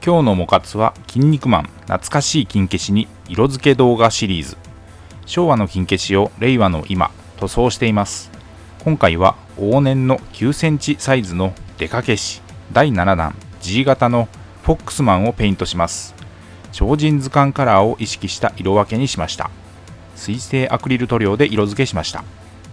今日のモカツは筋肉マン懐かしい金消しに色付け動画シリーズ。昭和の金消しを令和の今塗装しています。今回は往年の9センチサイズのデカ消し第7弾 G 型のフォックスマンをペイントします。超人図鑑カラーを意識した色分けにしました。水性アクリル塗料で色付けしました。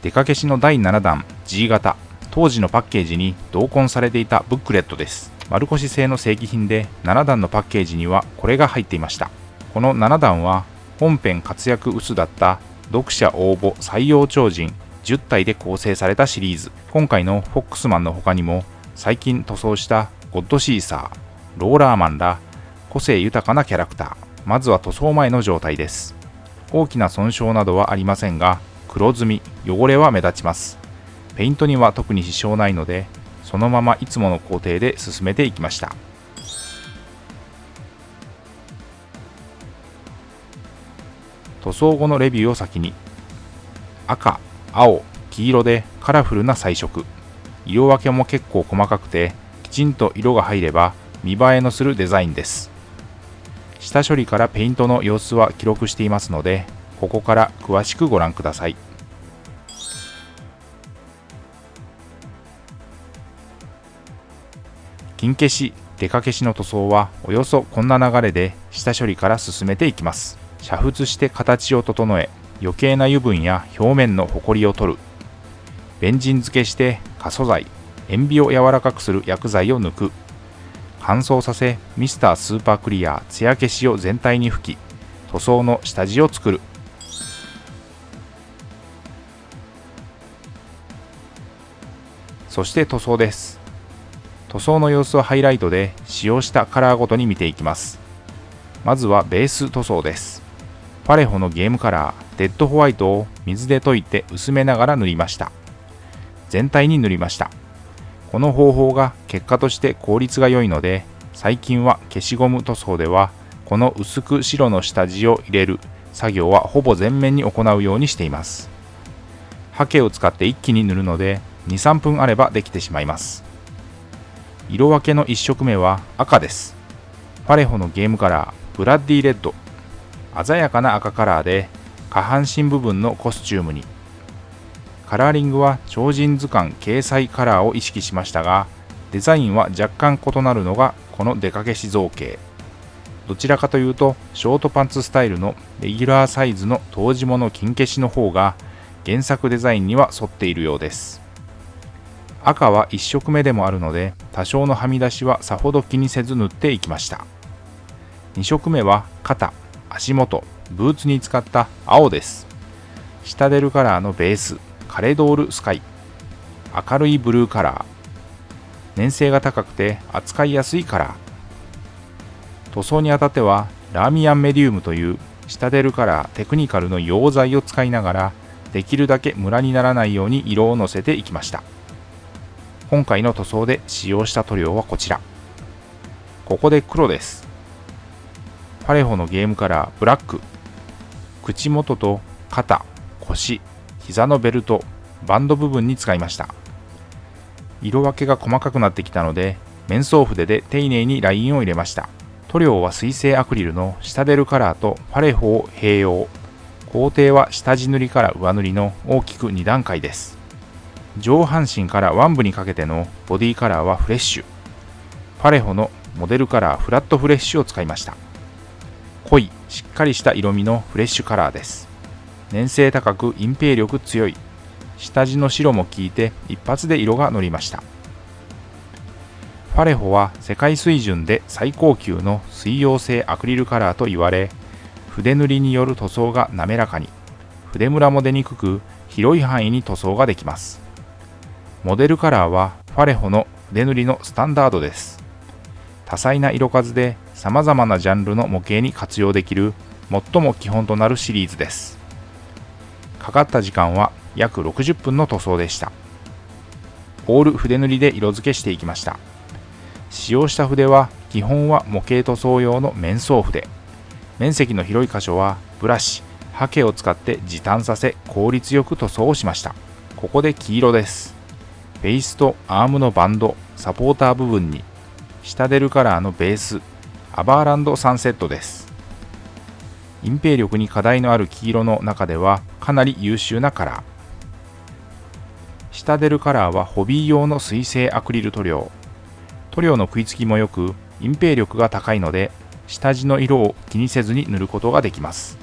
デカ消しの第7弾 G 型、当時のパッケージに同梱されていたブックレットです。丸腰製の正規品で7弾のパッケージにはこれが入っていました。この7弾は本編活躍薄だった読者応募採用超人10体で構成されたシリーズ。今回のフォックスマンの他にも最近塗装したゴッドシーサー、ローラーマンら個性豊かなキャラクター。まずは塗装前の状態です。大きな損傷などはありませんが、黒ずみ、汚れは目立ちます。ペイントには特に支障ないので、そのままいつもの工程で進めていきました。塗装後のレビューを先に。赤、青、黄色でカラフルな彩色。色分けも結構細かくて、きちんと色が入れば見栄えのするデザインです。下処理からペイントの様子は記録していますので、ここから詳しくご覧ください。金消し、デカ消しの塗装はおよそこんな流れで下処理から進めていきます。煮沸して形を整え、余計な油分や表面のホコリを取る。ベンジン漬けして過素材、塩ビを柔らかくする薬剤を抜く。乾燥させ、ミスタースーパークリア艶消しを全体に吹き、塗装の下地を作る。そして塗装です。塗装の様子をハイライトで使用したカラーごとに見ていきます。まずはベース塗装です。パレホのゲームカラー、デッドホワイトを水で溶いて薄めながら塗りました。全体に塗りました。この方法が結果として効率が良いので、最近は消しゴム塗装ではこの薄く白の下地を入れる作業はほぼ全面に行うようにしています。ハケを使って一気に塗るので 2,3 分あればできてしまいます。色分けの1色目は赤です。パレホのゲームカラー、ブラッディレッド。鮮やかな赤カラーで下半身部分のコスチュームに。カラーリングは超人図鑑掲載カラーを意識しましたが、デザインは若干異なるのがこのデカ消し造形。どちらかというとショートパンツスタイルのレギュラーサイズの当時物金消しの方が原作デザインには沿っているようです。赤は1色目でもあるので多少のはみ出しはさほど気にせず塗っていきました。2色目は肩、足元、ブーツに使った青です。シタデルカラーのベース、カレドールスカイ。明るいブルーカラー。粘性が高くて扱いやすいカラー。塗装にあたってはラーミアンメディウムというシタデルカラーテクニカルの溶剤を使いながらできるだけムラにならないように色をのせていきました。今回の塗装で使用した塗料はこちら。ここで黒です。パレホのゲームカラーブラック。口元と肩、腰、膝のベルト、バンド部分に使いました。色分けが細かくなってきたので面相筆で丁寧にラインを入れました。塗料は水性アクリルのシタデルカラーとパレホを併用。工程は下地塗りから上塗りの大きく2段階です。上半身から腕部にかけてのボディカラーはフレッシュ。パレホのモデルカラーフラットフレッシュを使いました。濃い、しっかりした色味のフレッシュカラーです。粘性高く隠蔽力強い。下地の白も効いて一発で色が乗りました。パレホは世界水準で最高級の水溶性アクリルカラーと言われ、筆塗りによる塗装が滑らかに、筆ムラも出にくく広い範囲に塗装ができます。モデルカラーはパレホの筆塗りのスタンダードです。多彩な色数で様々なジャンルの模型に活用できる最も基本となるシリーズです。かかった時間は約60分の塗装でした。オール筆塗りで色付けしていきました。使用した筆は基本は模型塗装用の面相筆。面積の広い箇所はブラシ、ハケを使って時短させ効率よく塗装をしました。ここで黄色です。ベースとアームのバンド、サポーター部分にシタデルカラーのベース、アバーランドサンセットです。隠蔽力に課題のある黄色の中ではかなり優秀なカラー。下出るカラーはホビー用の水性アクリル塗料。塗料の食いつきも良く、隠蔽力が高いので、下地の色を気にせずに塗ることができます。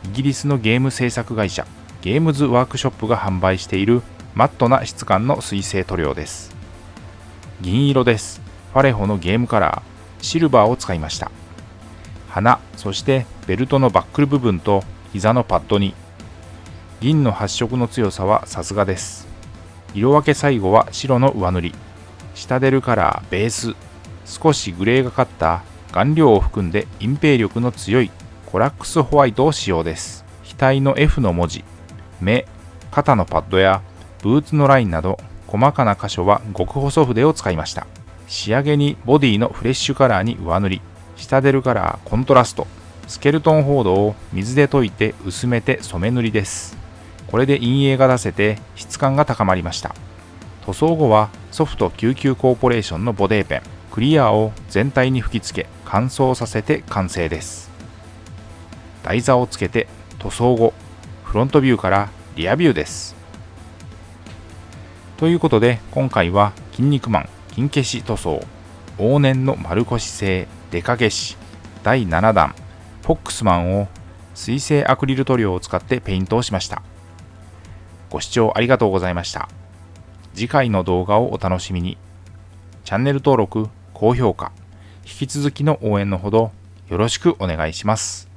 イギリスのゲーム制作会社、ゲームズワークショップが販売しているマットな質感の水性塗料です。銀色です。ファレホのゲームカラー、シルバーを使いました。花、そしてベルトのバックル部分と膝のパッドに、銀の発色の強さはさすがです。色分け最後は白の上塗り。下出るカラー、ベース、少しグレーがかった顔料を含んで隠蔽力の強いコラックスホワイトを使用です。額の F の文字、目、肩のパッドやブーツのラインなど細かな箇所は極細筆を使いました。仕上げにボディのフレッシュカラーに上塗り、下出るカラー、コントラスト、スケルトンホードを水で溶いて薄めて染め塗りです。これで陰影が出せて質感が高まりました。塗装後はソフト99コーポレーションのボデーペン、クリアを全体に吹き付け乾燥させて完成です。台座をつけて塗装後、フロントビューからリアビューです。ということで今回は筋肉マン金消し塗装往年の丸腰製デカ消し第7弾フォックスマンを水性アクリル塗料を使ってペイントをしました。ご視聴ありがとうございました。次回の動画をお楽しみに。チャンネル登録、高評価、引き続きの応援のほどよろしくお願いします。